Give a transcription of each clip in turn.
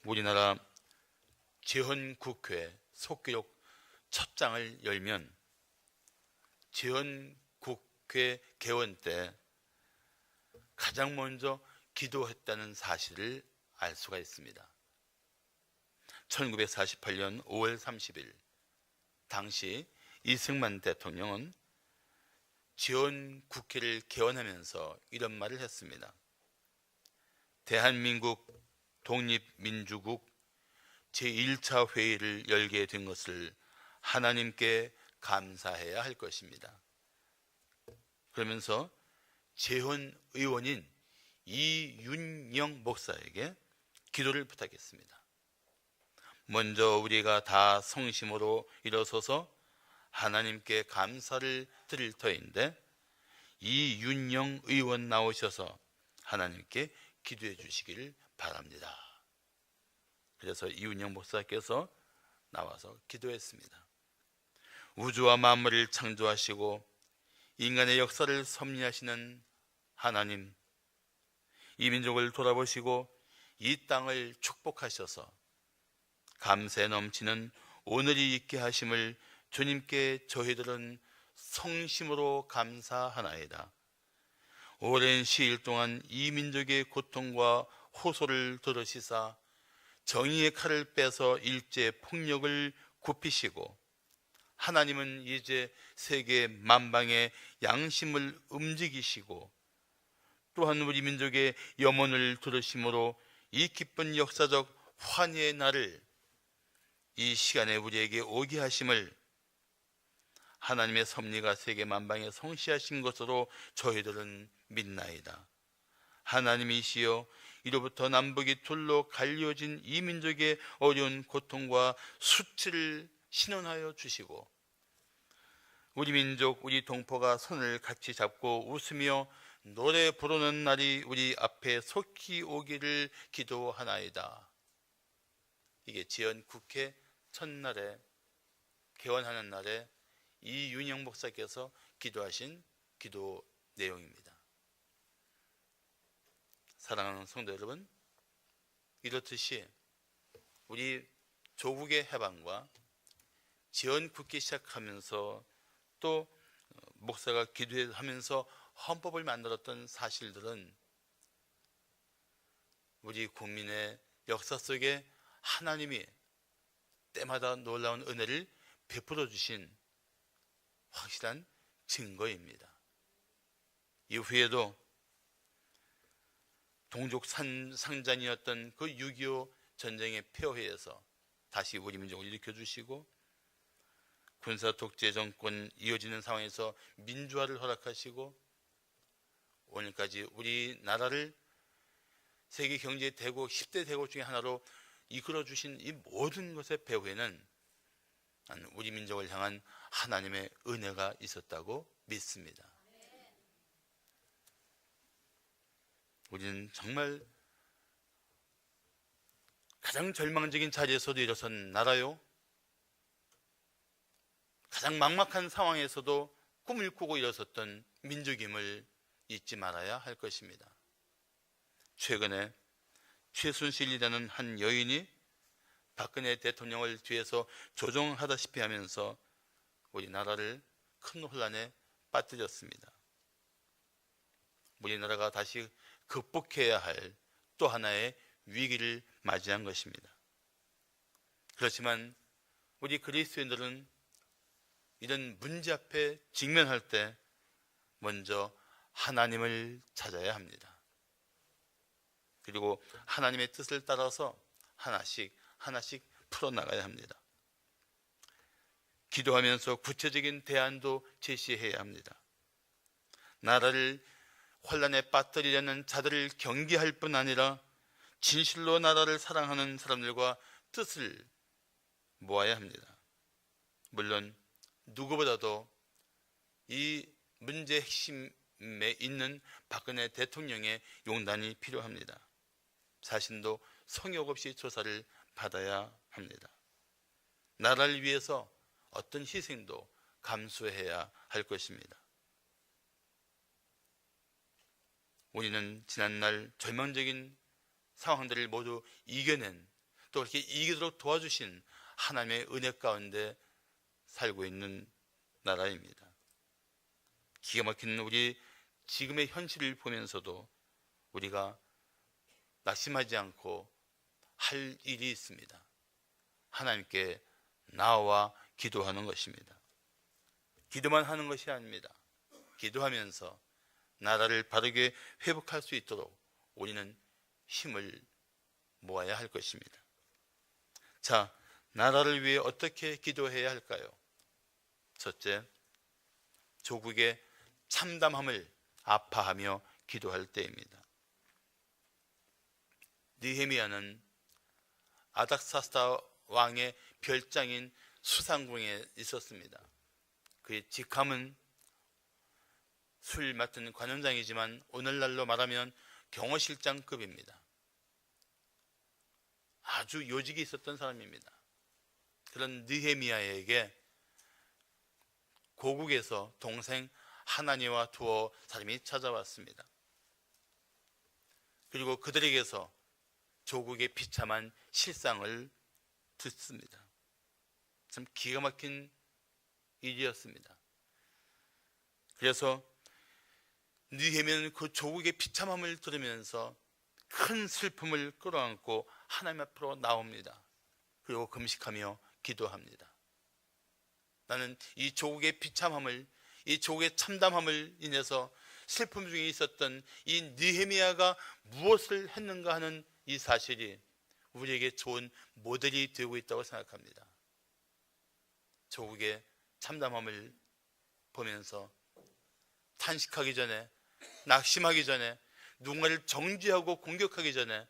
우리나라 제헌국회 속기록 첫 장을 열면 제헌국회 개원 때 가장 먼저 기도했다는 사실을 알 수가 있습니다. 1948년 5월 30일 당시 이승만 대통령은 제헌국회를 개원하면서 이런 말을 했습니다. 대한민국 독립민주국 제1차 회의를 열게 된 것을 하나님께 감사해야 할 것입니다. 그러면서 제헌의원인 이윤영 목사에게 기도를 부탁했습니다. 먼저 우리가 다 성심으로 일어서서 하나님께 감사를 드릴 터인데 이윤영 의원 나오셔서 하나님께 기도해 주시기를 바랍니다. 그래서 이윤영 목사께서 나와서 기도했습니다. 우주와 만물을 창조하시고 인간의 역사를 섭리하시는 하나님, 이 민족을 돌아보시고 이 땅을 축복하셔서 감사에 넘치는 오늘이 있게 하심을 주님께 저희들은 성심으로 감사하나이다. 오랜 시일 동안 이 민족의 고통과 호소를 들으시사 정의의 칼을 빼서 일제 폭력을 굽히시고 하나님은 이제 세계 만방의 양심을 움직이시고 또한 우리 민족의 염원을 들으심으로 이 기쁜 역사적 환희의 날을 이 시간에 우리에게 오게 하심을 하나님의 섭리가 세계 만방에 성취하신 것으로 저희들은 믿나이다. 하나님이시여 이로부터 남북이 둘로 갈려진 이 민족의 어려운 고통과 수치를 신원하여 주시고 우리 민족, 우리 동포가 손을 같이 잡고 웃으며 노래 부르는 날이 우리 앞에 속히 오기를 기도하나이다. 이게 제헌국회 첫날에 개원하는 날에 이윤영 목사께서 기도하신 기도 내용입니다. 사랑하는 성도 여러분, 이렇듯이 우리 조국의 해방과 제헌국회 시작하면서 또 목사가 기도하면서 헌법을 만들었던 사실들은 우리 국민의 역사 속에 하나님이 때마다 놀라운 은혜를 베풀어 주신 확실한 증거입니다. 이후에도 동족 상잔이었던 그 6.25 전쟁의 폐허에서 다시 우리 민족을 일으켜주시고 군사 독재 정권 이어지는 상황에서 민주화를 허락하시고 오늘까지 우리나라를 세계 경제 대국 10대 대국 중에 하나로 이끌어주신 이 모든 것의 배후에는 우리 민족을 향한 하나님의 은혜가 있었다고 믿습니다. 우리는 정말 가장 절망적인 자리에서도 일어선 나라요, 가장 막막한 상황에서도 꿈을 꾸고 일어섰던 민족임을 잊지 말아야 할 것입니다. 최근에 최순실이라는 한 여인이 박근혜 대통령을 뒤에서 조종하다시피 하면서 우리나라를 큰 혼란에 빠뜨렸습니다. 우리나라가 다시 극복해야 할 또 하나의 위기를 맞이한 것입니다. 그렇지만 우리 그리스도인들은 이런 문제 앞에 직면할 때 먼저 하나님을 찾아야 합니다. 그리고 하나님의 뜻을 따라서 하나씩 풀어나가야 합니다. 기도하면서 구체적인 대안도 제시해야 합니다. 나라를 혼란에 빠뜨리려는 자들을 경계할 뿐 아니라 진실로 나라를 사랑하는 사람들과 뜻을 모아야 합니다. 물론 누구보다도 이 문제의 핵심에 있는 박근혜 대통령의 용단이 필요합니다. 자신도 성역 없이 조사를 받아야 합니다. 나라를 위해서 어떤 희생도 감수해야 할 것입니다. 우리는 지난날 절망적인 상황들을 모두 이겨낸 또 그렇게 이기도록 도와주신 하나님의 은혜 가운데 살고 있는 나라입니다. 기가 막힌 우리 지금의 현실을 보면서도 우리가 낙심하지 않고 할 일이 있습니다. 하나님께 나와 기도하는 것입니다. 기도만 하는 것이 아닙니다. 기도하면서 나라를 바르게 회복할 수 있도록 우리는 힘을 모아야 할 것입니다. 자, 나라를 위해 어떻게 기도해야 할까요? 첫째, 조국의 참담함을 아파하며 기도할 때입니다. 느헤미야는 아닥사스다 왕의 별장인 수상궁에 있었습니다. 그의 직함은 술 맡은 관원장이지만 오늘날로 말하면 경호실장급입니다. 아주 요직이 있었던 사람입니다. 그런 느헤미야에게 고국에서 동생 하나니와 두어 사람이 찾아왔습니다. 그리고 그들에게서 조국의 비참한 실상을 듣습니다. 참 기가 막힌 일이었습니다. 그래서 느헤미야는 그 조국의 비참함을 들으면서 큰 슬픔을 끌어안고 하나님 앞으로 나옵니다. 그리고 금식하며 기도합니다. 나는 이 조국의 비참함을, 이 조국의 참담함을 인해서 슬픔 중에 있었던 이 느헤미야가 무엇을 했는가 하는 이 사실이 우리에게 좋은 모델이 되고 있다고 생각합니다. 조국의 참담함을 보면서 탄식하기 전에, 낙심하기 전에, 누군가를 정죄하고 공격하기 전에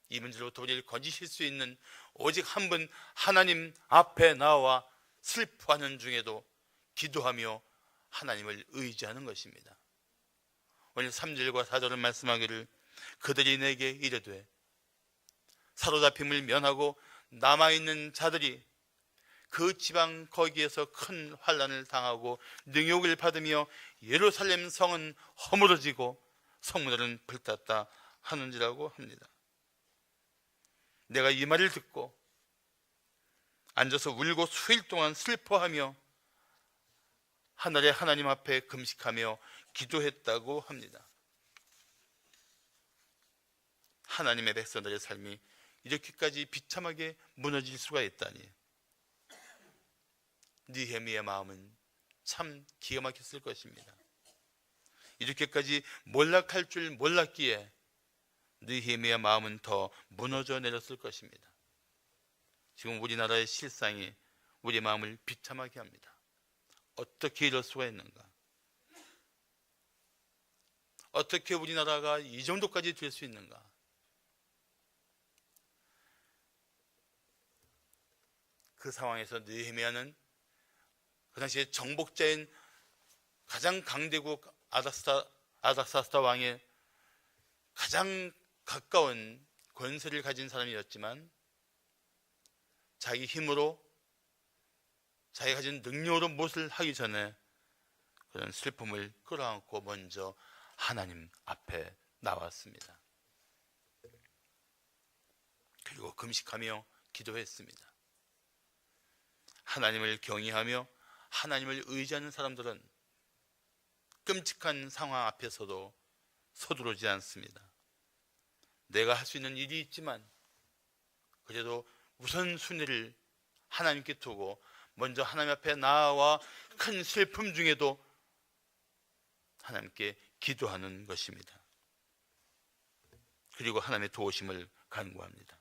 이 문제로부터 우리를 건지실 수 있는 오직 한 분 하나님 앞에 나와 슬퍼하는 중에도 기도하며 하나님을 의지하는 것입니다. 오늘 3절과 4절은 말씀하기를 그들이 내게 이르되 사로잡힘을 면하고 남아있는 자들이 그 지방 거기에서 큰 환난을 당하고 능욕을 받으며 예루살렘 성은 허물어지고 성문들은 불탔다 하는지라고 합니다. 내가 이 말을 듣고 앉아서 울고 수일 동안 슬퍼하며 하늘의 하나님 앞에 금식하며 기도했다고 합니다. 하나님의 백성들의 삶이 이렇게까지 비참하게 무너질 수가 있다니, 느헤미야의 마음은 참 기가 막혔을 것입니다. 이렇게까지 몰락할 줄 몰랐기에 느헤미야의 마음은 더 무너져 내렸을 것입니다. 지금 우리나라의 실상이 우리 마음을 비참하게 합니다. 어떻게 이럴 수가 있는가? 어떻게 우리나라가 이 정도까지 될 수 있는가? 그 상황에서 느헤미야는 그 당시에 정복자인 가장 강대국 아닥사스다 왕의 가장 가까운 권세를 가진 사람이었지만 자기 힘으로, 자기가 가진 능력으로 무엇을 하기 전에 그런 슬픔을 끌어안고 먼저 하나님 앞에 나왔습니다. 그리고 금식하며 기도했습니다. 하나님을 경외하며 하나님을 의지하는 사람들은 끔찍한 상황 앞에서도 서두르지 않습니다. 내가 할 수 있는 일이 있지만 그래도 우선순위를 하나님께 두고 먼저 하나님 앞에 나아와 큰 슬픔 중에도 하나님께 기도하는 것입니다. 그리고 하나님의 도우심을 간구합니다.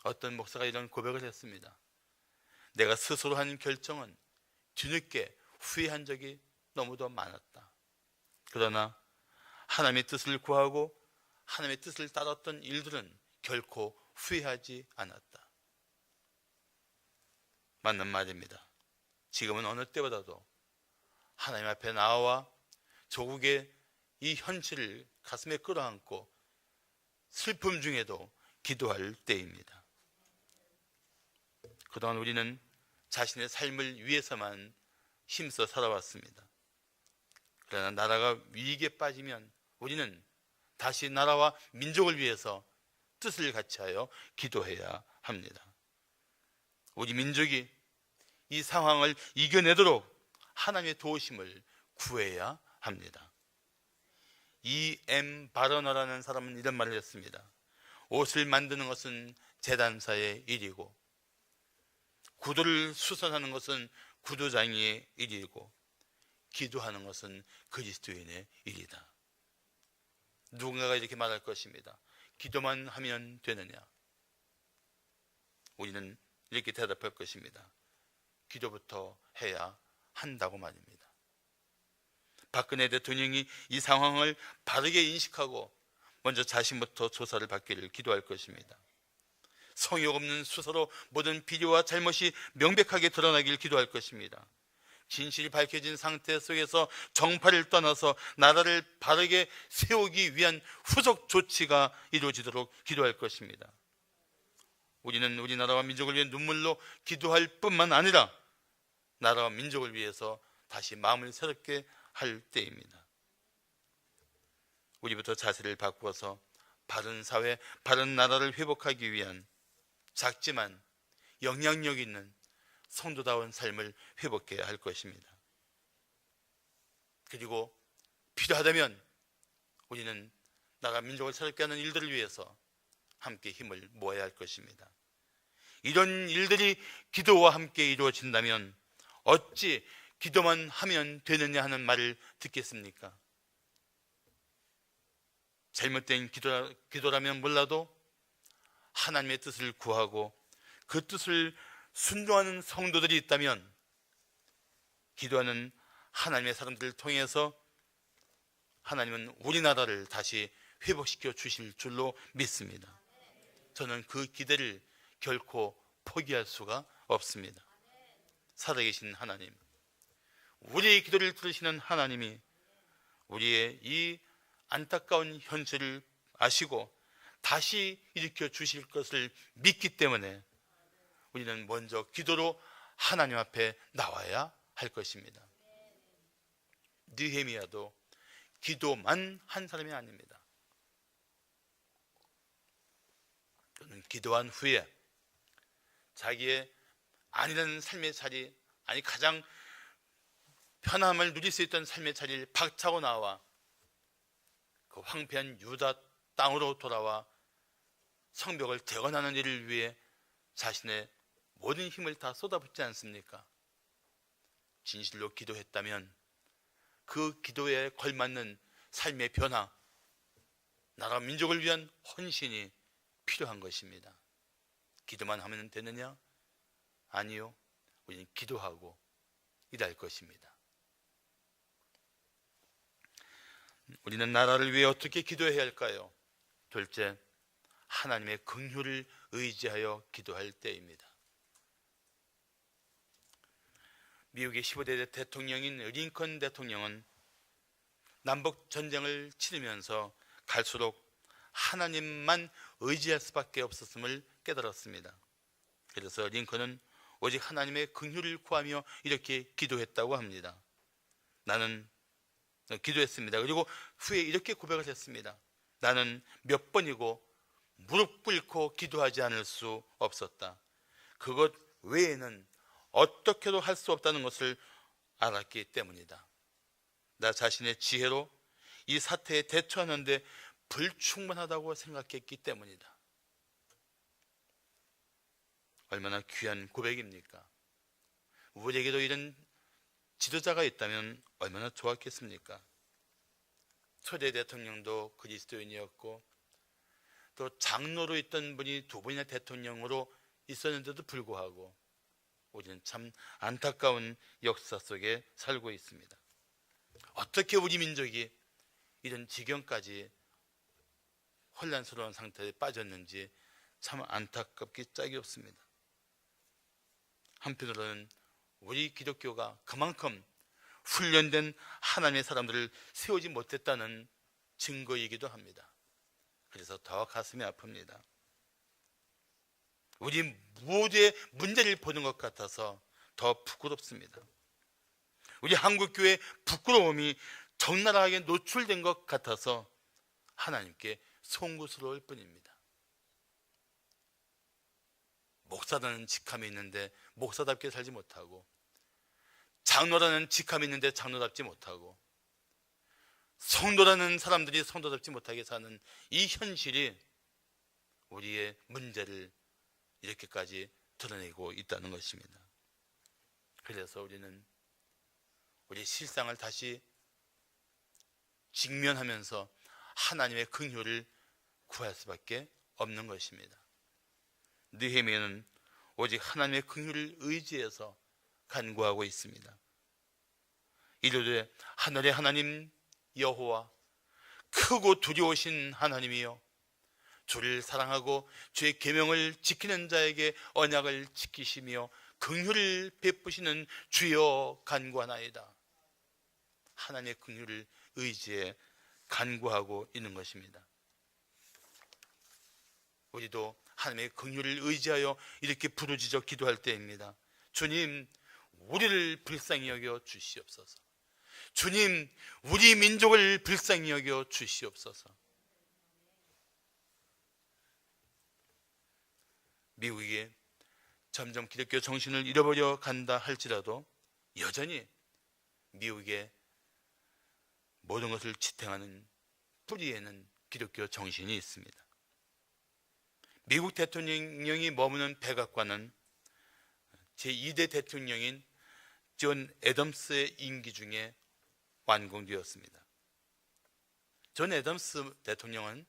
어떤 목사가 이런 고백을 했습니다. 내가 스스로 한 결정은 뒤늦게 후회한 적이 너무도 많았다. 그러나 하나님의 뜻을 구하고 하나님의 뜻을 따랐던 일들은 결코 후회하지 않았다. 맞는 말입니다. 지금은 어느 때보다도 하나님 앞에 나와 조국의 이 현실을 가슴에 끌어안고 슬픔 중에도 기도할 때입니다. 그동안 우리는 자신의 삶을 위해서만 힘써 살아왔습니다. 그러나 나라가 위기에 빠지면 우리는 다시 나라와 민족을 위해서 뜻을 같이하여 기도해야 합니다. 우리 민족이 이 상황을 이겨내도록 하나님의 도우심을 구해야 합니다. E.M. 바러너라는 사람은 이런 말을 했습니다. 옷을 만드는 것은 제단사의 일이고, 구두를 수선하는 것은 구두장이의 일이고, 기도하는 것은 그리스도인의 일이다. 누군가가 이렇게 말할 것입니다. 기도만 하면 되느냐? 우리는 이렇게 대답할 것입니다. 기도부터 해야 한다고 말입니다. 박근혜 대통령이 이 상황을 바르게 인식하고 먼저 자신부터 조사를 받기를 기도할 것입니다. 성의 없는 수사로 모든 비리와 잘못이 명백하게 드러나길 기도할 것입니다. 진실이 밝혀진 상태 속에서 정파를 떠나서 나라를 바르게 세우기 위한 후속 조치가 이루어지도록 기도할 것입니다. 우리는 우리나라와 민족을 위해 눈물로 기도할 뿐만 아니라 나라와 민족을 위해서 다시 마음을 새롭게 할 때입니다. 우리부터 자세를 바꾸어서 바른 사회, 바른 나라를 회복하기 위한 작지만 영향력 있는 성도다운 삶을 회복해야 할 것입니다. 그리고 필요하다면 우리는 나라 민족을 새롭게 하는 일들을 위해서 함께 힘을 모아야 할 것입니다. 이런 일들이 기도와 함께 이루어진다면 어찌 기도만 하면 되느냐 하는 말을 듣겠습니까? 잘못된 기도라면 몰라도 하나님의 뜻을 구하고 그 뜻을 순종하는 성도들이 있다면 기도하는 하나님의 사람들을 통해서 하나님은 우리나라를 다시 회복시켜 주실 줄로 믿습니다. 저는 그 기대를 결코 포기할 수가 없습니다. 살아계신 하나님, 우리의 기도를 들으시는 하나님이 우리의 이 안타까운 현실을 아시고 다시 일으켜 주실 것을 믿기 때문에 우리는 먼저 기도로 하나님 앞에 나와야 할 것입니다. 느헤미야도 기도만 한 사람이 아닙니다. 그는 기도한 후에 자기의 아니라는 삶의 자리, 아니 가장 편함을 누릴 수 있던 삶의 자리를 박차고 나와 그 황폐한 유다 땅으로 돌아와 성벽을 재건하는 일을 위해 자신의 모든 힘을 다 쏟아붓지 않습니까? 진실로 기도했다면 그 기도에 걸맞는 삶의 변화, 나라 민족을 위한 헌신이 필요한 것입니다. 기도만 하면 되느냐? 아니요. 우리는 기도하고 일할 것입니다. 우리는 나라를 위해 어떻게 기도해야 할까요? 둘째, 하나님의 긍휼을 의지하여 기도할 때입니다. 미국의 15대 대통령인 링컨 대통령은 남북 전쟁을 치르면서 갈수록 하나님만 의지할 수밖에 없었음을 깨달았습니다. 그래서 링컨은 오직 하나님의 긍휼을 구하며 이렇게 기도했다고 합니다. 나는 기도했습니다. 그리고 후에 이렇게 고백을 했습니다. 나는 몇 번이고 무릎 꿇고 기도하지 않을 수 없었다. 그것 외에는 어떻게도 할 수 없다는 것을 알았기 때문이다. 나 자신의 지혜로 이 사태에 대처하는데 불충분하다고 생각했기 때문이다. 얼마나 귀한 고백입니까? 우리에게도 이런 지도자가 있다면 얼마나 좋았겠습니까? 초대 대통령도 그리스도인이었고 또 장로로 있던 분이 두 번이나 대통령으로 있었는데도 불구하고 우리는 참 안타까운 역사 속에 살고 있습니다. 어떻게 우리 민족이 이런 지경까지 혼란스러운 상태에 빠졌는지 참 안타깝기 짝이 없습니다. 한편으로는 우리 기독교가 그만큼 훈련된 하나님의 사람들을 세우지 못했다는 증거이기도 합니다. 그래서 더 가슴이 아픕니다. 우리 모두의 문제를 보는 것 같아서 더 부끄럽습니다. 우리 한국교회의 부끄러움이 적나라하게 노출된 것 같아서 하나님께 송구스러울 뿐입니다. 목사라는 직함이 있는데 목사답게 살지 못하고, 장로라는 직함이 있는데 장로답지 못하고, 성도라는 사람들이 성도답지 못하게 사는 이 현실이 우리의 문제를 이렇게까지 드러내고 있다는 것입니다. 그래서 우리는 우리 실상을 다시 직면하면서 하나님의 긍휼을 구할 수밖에 없는 것입니다. 느헤미야는 오직 하나님의 긍휼을 의지해서 간구하고 있습니다. 이르되 하늘의 하나님 여호와, 크고 두려우신 하나님이여, 주를 사랑하고 주의 계명을 지키는 자에게 언약을 지키시며 긍휼을 베푸시는 주여 간구하나이다. 하나님의 긍휼을 의지해 간구하고 있는 것입니다. 우리도 하나님의 긍휼을 의지하여 이렇게 부르짖어 기도할 때입니다. 주님, 우리를 불쌍히 여겨 주시옵소서. 주님, 우리 민족을 불쌍히 여겨 주시옵소서. 미국이 점점 기독교 정신을 잃어버려 간다 할지라도 여전히 미국의 모든 것을 지탱하는 뿌리에는 기독교 정신이 있습니다. 미국 대통령이 머무는 백악관은 제2대 대통령인 존 애덤스의 임기 중에 완공되었습니다. 존 애덤스 대통령은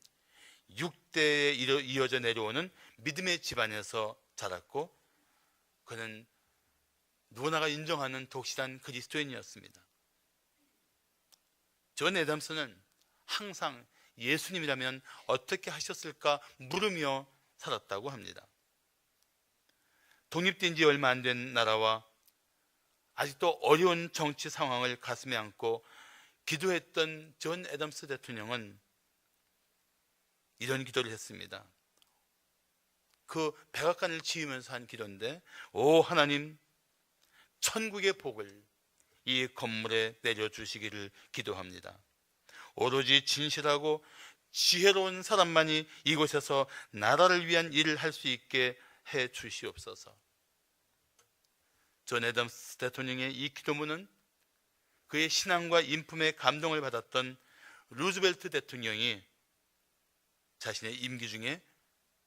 6대에 이어져 내려오는 믿음의 집안에서 자랐고, 그는 누구나가 인정하는 독실한 그리스도인이었습니다. 존 애덤스는 항상 예수님이라면 어떻게 하셨을까 물으며 살았다고 합니다. 독립된 지 얼마 안 된 나라와 아직도 어려운 정치 상황을 가슴에 안고 기도했던 존 애덤스 대통령은 이런 기도를 했습니다. 그 백악관을 지으면서 한 기도인데, 오 하나님, 천국의 복을 이 건물에 내려주시기를 기도합니다. 오로지 진실하고 지혜로운 사람만이 이곳에서 나라를 위한 일을 할 수 있게 해 주시옵소서. 존 애덤스 대통령의 이 기도문은 그의 신앙과 인품에 감동을 받았던 루즈벨트 대통령이 자신의 임기 중에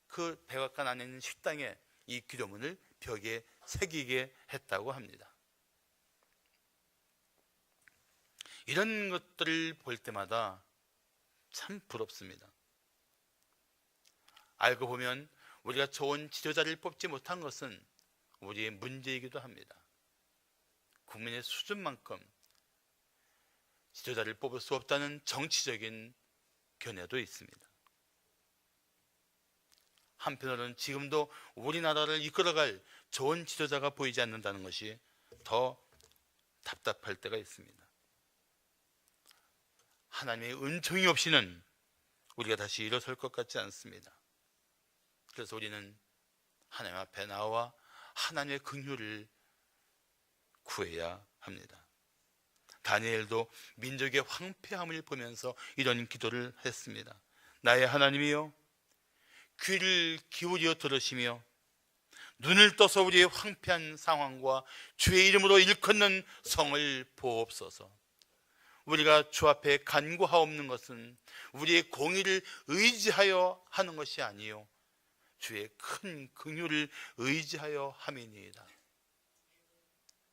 그 백악관 안에 있는 식당에 이 기도문을 벽에 새기게 했다고 합니다. 이런 것들을 볼 때마다 참 부럽습니다. 알고 보면 우리가 좋은 지도자를 뽑지 못한 것은 우리의 문제이기도 합니다. 국민의 수준만큼 지도자를 뽑을 수 없다는 정치적인 견해도 있습니다. 한편으로는 지금도 우리나라를 이끌어갈 좋은 지도자가 보이지 않는다는 것이 더 답답할 때가 있습니다. 하나님의 은총이 없이는 우리가 다시 일어설 것 같지 않습니다. 그래서 우리는 하나님 앞에 나와 하나님의 긍휼을 구해야 합니다. 다니엘도 민족의 황폐함을 보면서 이런 기도를 했습니다. 나의 하나님이여, 귀를 기울여 들으시며 눈을 떠서 우리의 황폐한 상황과 주의 이름으로 일컫는 성을 보옵소서. 우리가 주 앞에 간구하옵는 것은 우리의 공의를 의지하여 하는 것이 아니요 주의 큰 긍휼을 의지하여 함이니이다.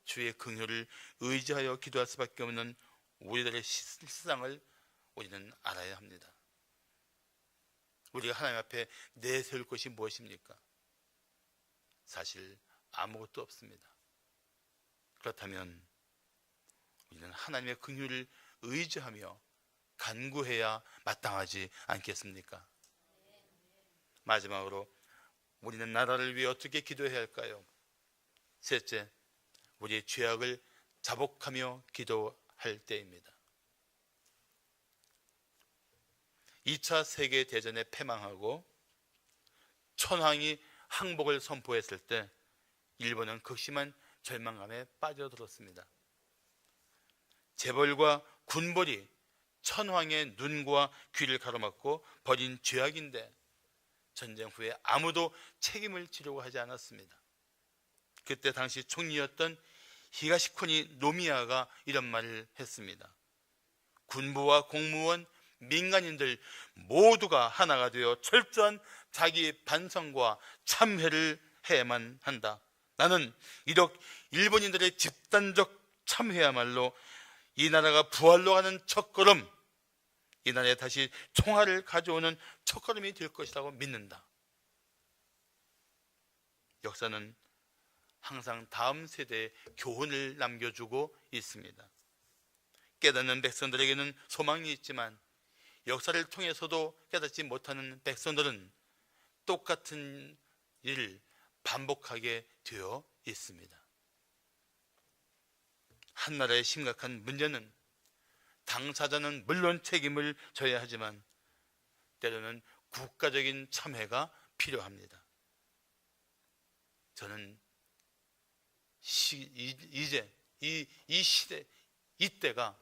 주의 긍휼을 의지하여 기도할 수밖에 없는 우리들의 실상을 우리는 알아야 합니다. 우리가 하나님 앞에 내세울 것이 무엇입니까? 사실 아무것도 없습니다. 그렇다면 우리는 하나님의 긍휼을 의지하며 간구해야 마땅하지 않겠습니까? 마지막으로 우리는 나라를 위해 어떻게 기도해야 할까요? 셋째, 우리의 죄악을 자복하며 기도할 때입니다. 2차 세계대전에 패망하고 천황이 항복을 선포했을 때 일본은 극심한 절망감에 빠져들었습니다. 재벌과 군벌이 천황의 눈과 귀를 가로막고 벌인 죄악인데 전쟁 후에 아무도 책임을 지려고 하지 않았습니다. 그때 당시 총리였던 히가시코니 노미야가 이런 말을 했습니다. 군부와 공무원, 민간인들 모두가 하나가 되어 철저한 자기 반성과 참회를 해야만 한다. 나는 이렇게 일본인들의 집단적 참회야말로 이 나라가 부활로 가는 첫걸음, 이 나라에 다시 총알을 가져오는 첫걸음이 될 것이라고 믿는다. 역사는 항상 다음 세대에 교훈을 남겨주고 있습니다. 깨닫는 백성들에게는 소망이 있지만 역사를 통해서도 깨닫지 못하는 백성들은 똑같은 일을 반복하게 되어 있습니다. 한 나라의 심각한 문제는 당사자는 물론 책임을 져야 하지만 때로는 국가적인 참회가 필요합니다. 저는 이제 이 시대, 이때가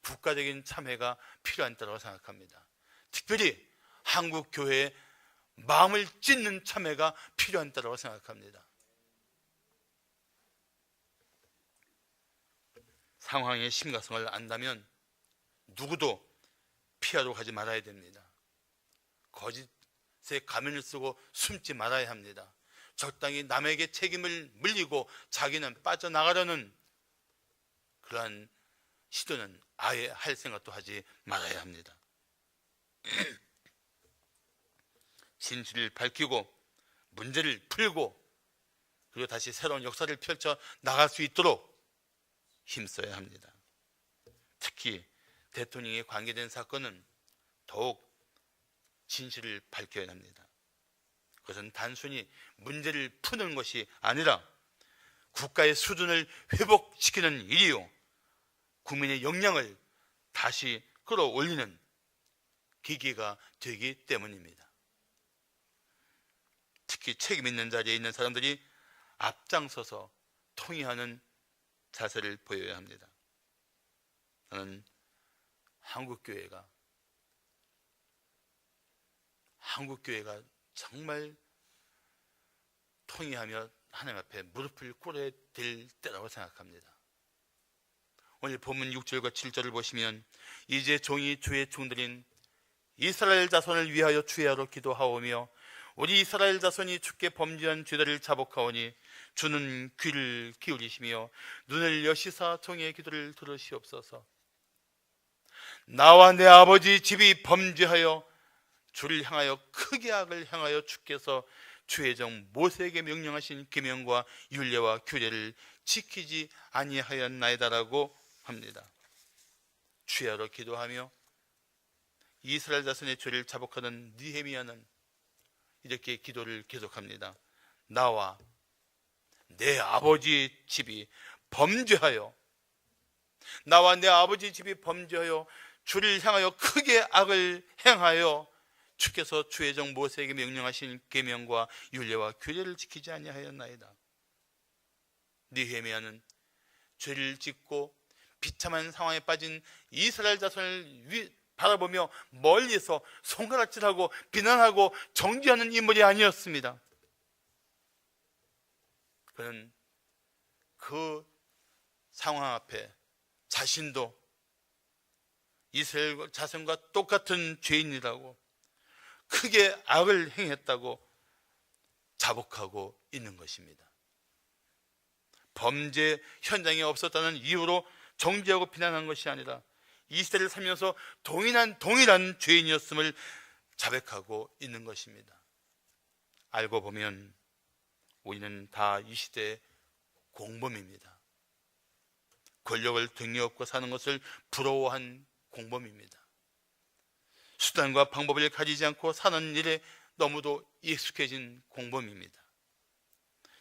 국가적인 참회가 필요한 때라고 생각합니다. 특별히 한국 교회의 마음을 찢는 참회가 필요한 때라고 생각합니다. 상황의 심각성을 안다면 누구도 피하러 가지 말아야 됩니다. 거짓의 가면을 쓰고 숨지 말아야 합니다. 적당히 남에게 책임을 물리고 자기는 빠져나가려는 그러한 시도는 아예 할 생각도 하지 말아야 합니다. 진실을 밝히고 문제를 풀고 그리고 다시 새로운 역사를 펼쳐 나갈 수 있도록 힘써야 합니다. 특히 대통령에 관계된 사건은 더욱 진실을 밝혀야 합니다. 그것은 단순히 문제를 푸는 것이 아니라 국가의 수준을 회복시키는 일이요, 국민의 역량을 다시 끌어올리는 기기가 되기 때문입니다. 특히 책임 있는 자리에 있는 사람들이 앞장서서 통일하는 자세를 보여야 합니다. 저는 한국교회가 정말 통일하며 하나님 앞에 무릎을 꿇어야 될 때라고 생각합니다. 오늘 본문 6절과 7절을 보시면 이제 종이 주의 종들인 이스라엘 자손을 위하여 주야로 기도하오며 우리 이스라엘 자손이 주께 범죄한 죄들을 자복하오니 주는 귀를 기울이시며 눈을 여시사 종의 기도를 들으시옵소서. 나와 내 아버지 집이 범죄하여 주를 향하여 크게 악을 향하여 주께서 주의 종 모세에게 명령하신 계명과 율례와 규례를 지키지 아니하였나이다라고 합니다. 주야로 기도하며 이스라엘 자손의 죄를 자복하는 느헤미야는 이렇게 기도를 계속합니다. 나와 내 아버지 집이 범죄하여, 나와 내 아버지 집이 범죄하여 주를 향하여 크게 악을 행하여 주께서 주의 종 모세에게 명령하신 계명과 율례와 규례를 지키지 아니하였나이다. 느헤미야는 죄를 짓고 비참한 상황에 빠진 이스라엘 자손을 바라보며 멀리서 손가락질하고 비난하고 정죄하는 인물이 아니었습니다. 그는 그 상황 앞에 자신도 이스라엘 자손과 똑같은 죄인이라고 크게 악을 행했다고 자복하고 있는 것입니다. 범죄 현장에 없었다는 이유로 정죄하고 비난한 것이 아니라 이 시대를 살면서 동일한 죄인이었음을 자백하고 있는 것입니다. 알고 보면 우리는 다 이 시대의 공범입니다. 권력을 등에 업고 사는 것을 부러워한 공범입니다. 수단과 방법을 가리지 않고 사는 일에 너무도 익숙해진 공범입니다.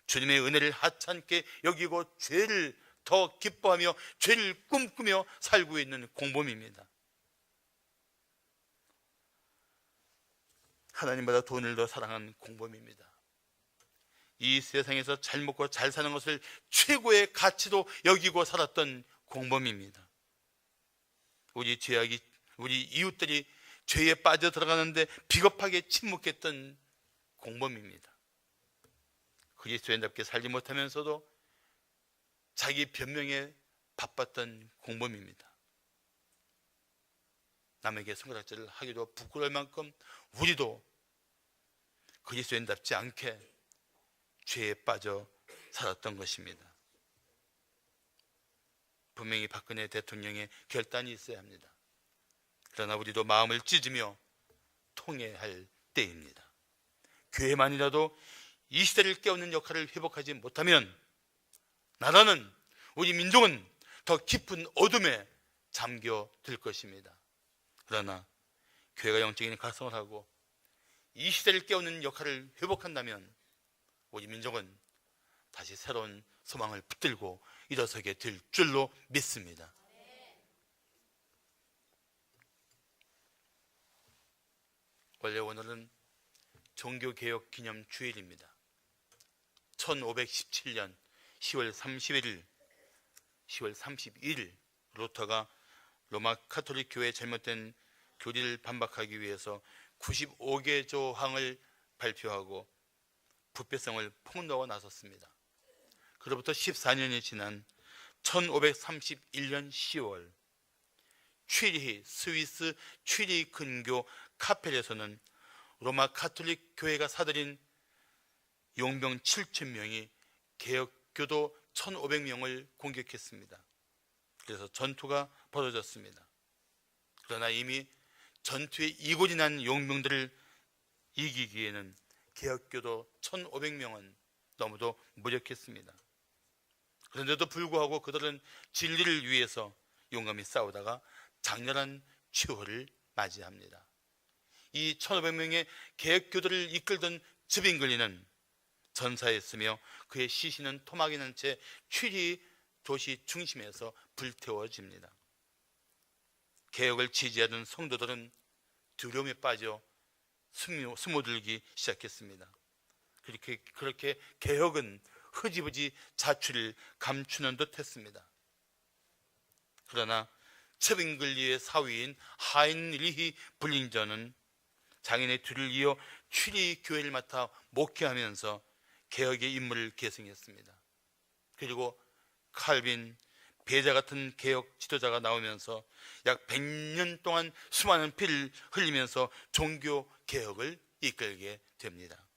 주님의 은혜를 하찮게 여기고 죄를 더 기뻐하며 죄를 꿈꾸며 살고 있는 공범입니다. 하나님보다 돈을 더 사랑하는 공범입니다. 이 세상에서 잘 먹고 잘 사는 것을 최고의 가치로 여기고 살았던 공범입니다. 우리 이웃들이 죄에 빠져 들어가는데 비겁하게 침묵했던 공범입니다. 그리스도인답게 살지 못하면서도 자기 변명에 바빴던 공범입니다. 남에게 손가락질을 하기도 부끄러울 만큼 우리도 그리스도인답지 않게 죄에 빠져 살았던 것입니다. 분명히 박근혜 대통령의 결단이 있어야 합니다. 그러나 우리도 마음을 찢으며 통회할 때입니다. 교회만이라도 이 시대를 깨우는 역할을 회복하지 못하면 나라는, 우리 민족은 더 깊은 어둠에 잠겨들 것입니다. 그러나 교회가 영적인 각성을 하고 이 시대를 깨우는 역할을 회복한다면 우리 민족은 다시 새로운 소망을 붙들고 일어서게 될 줄로 믿습니다. 원래 오늘은 종교개혁 기념 주일입니다. 1517년 10월 31일, 10월 31일 루터가 로마 카톨릭 교회의 잘못된 교리를 반박하기 위해서 95개 조항을 발표하고 부패성을 폭로하고 나섰습니다. 그로부터 14년이 지난 1531년 10월 취리히 스위스 취리 근교 카펠에서는 로마 카톨릭 교회가 사들인 용병 7,000명이 개혁교도 1,500명을 공격했습니다. 그래서 전투가 벌어졌습니다. 그러나 이미 전투에 이골이 난 용병들을 이기기에는 개혁교도 1,500명은 너무도 무력했습니다. 그런데도 불구하고 그들은 진리를 위해서 용감히 싸우다가 장렬한 추월을 맞이합니다. 이 1,500명의 개혁교도를 이끌던 즈빙글리는 전사했으며 그의 시신은 토막이 난 채 취리 도시 중심에서 불태워집니다. 개혁을 지지하던 성도들은 두려움에 빠져 숨어들기 시작했습니다. 그렇게 개혁은 흐지부지 자취를 감추는 듯 했습니다. 그러나 츠빙글리의 사위인 하인리히 블링전은 장인의 뒤를 이어 취리 교회를 맡아 목회하면서 개혁의 임무를 계승했습니다. 그리고 칼빈, 베자 같은 개혁 지도자가 나오면서 약 100년 동안 수많은 피를 흘리면서 종교 개혁을 이끌게 됩니다.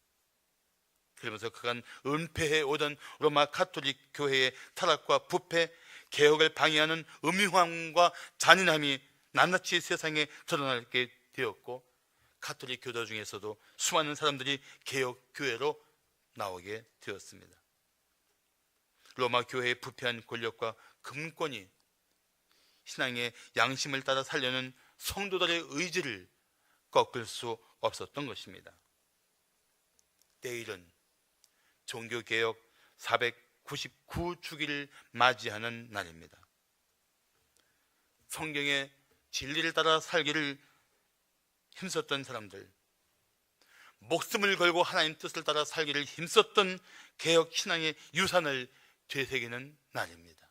그러면서 그간 은폐해 오던 로마 카톨릭 교회의 타락과 부패, 개혁을 방해하는 음흉함과 잔인함이 낱낱이 세상에 드러나게 되었고, 카톨릭 교도 중에서도 수많은 사람들이 개혁 교회로 나오게 되었습니다. 로마 교회의 부패한 권력과 금권이 신앙의 양심을 따라 살려는 성도들의 의지를 꺾을 수 없었던 것입니다. 내일은 종교개혁 499주기를 맞이하는 날입니다. 성경의 진리를 따라 살기를 힘썼던 사람들, 목숨을 걸고 하나님 뜻을 따라 살기를 힘썼던 개혁 신앙의 유산을 되새기는 날입니다.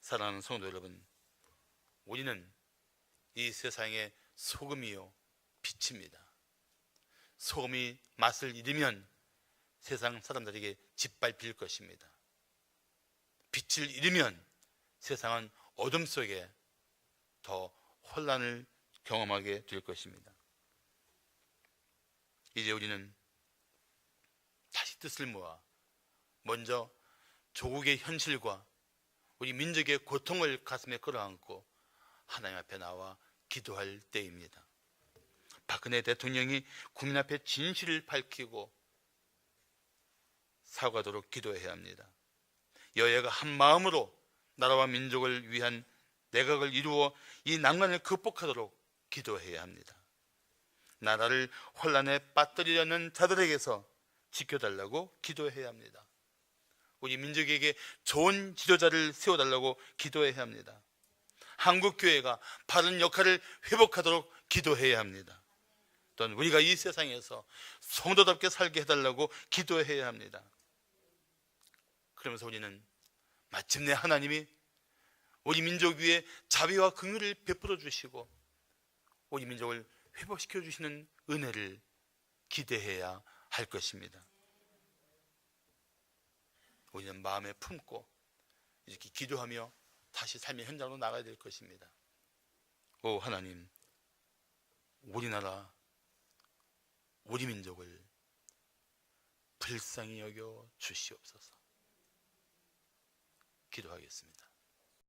사랑하는 성도 여러분, 우리는 이 세상의 소금이요 빛입니다. 소금이 맛을 잃으면 세상 사람들에게 짓밟힐 것입니다. 빛을 잃으면 세상은 어둠 속에 더 혼란을 경험하게 될 것입니다. 이제 우리는 다시 뜻을 모아 먼저 조국의 현실과 우리 민족의 고통을 가슴에 끌어안고 하나님 앞에 나와 기도할 때입니다. 박근혜 대통령이 국민 앞에 진실을 밝히고 사과하도록 기도해야 합니다. 여야가 한 마음으로 나라와 민족을 위한 내각을 이루어 이 난관을 극복하도록 기도해야 합니다. 나라를 혼란에 빠뜨리려는 자들에게서 지켜달라고 기도해야 합니다. 우리 민족에게 좋은 지도자를 세워달라고 기도해야 합니다. 한국교회가 바른 역할을 회복하도록 기도해야 합니다. 또는 우리가 이 세상에서 성도답게 살게 해달라고 기도해야 합니다. 그러면서 우리는 마침내 하나님이 우리 민족 위에 자비와 긍휼을 베풀어 주시고 우리 민족을 회복시켜 주시는 은혜를 기대해야 할 것입니다. 우리는 마음에 품고 이렇게 기도하며 다시 삶의 현장으로 나가야 될 것입니다. 오 하나님, 우리나라, 우리 민족을 불쌍히 여겨 주시옵소서. 기도하겠습니다.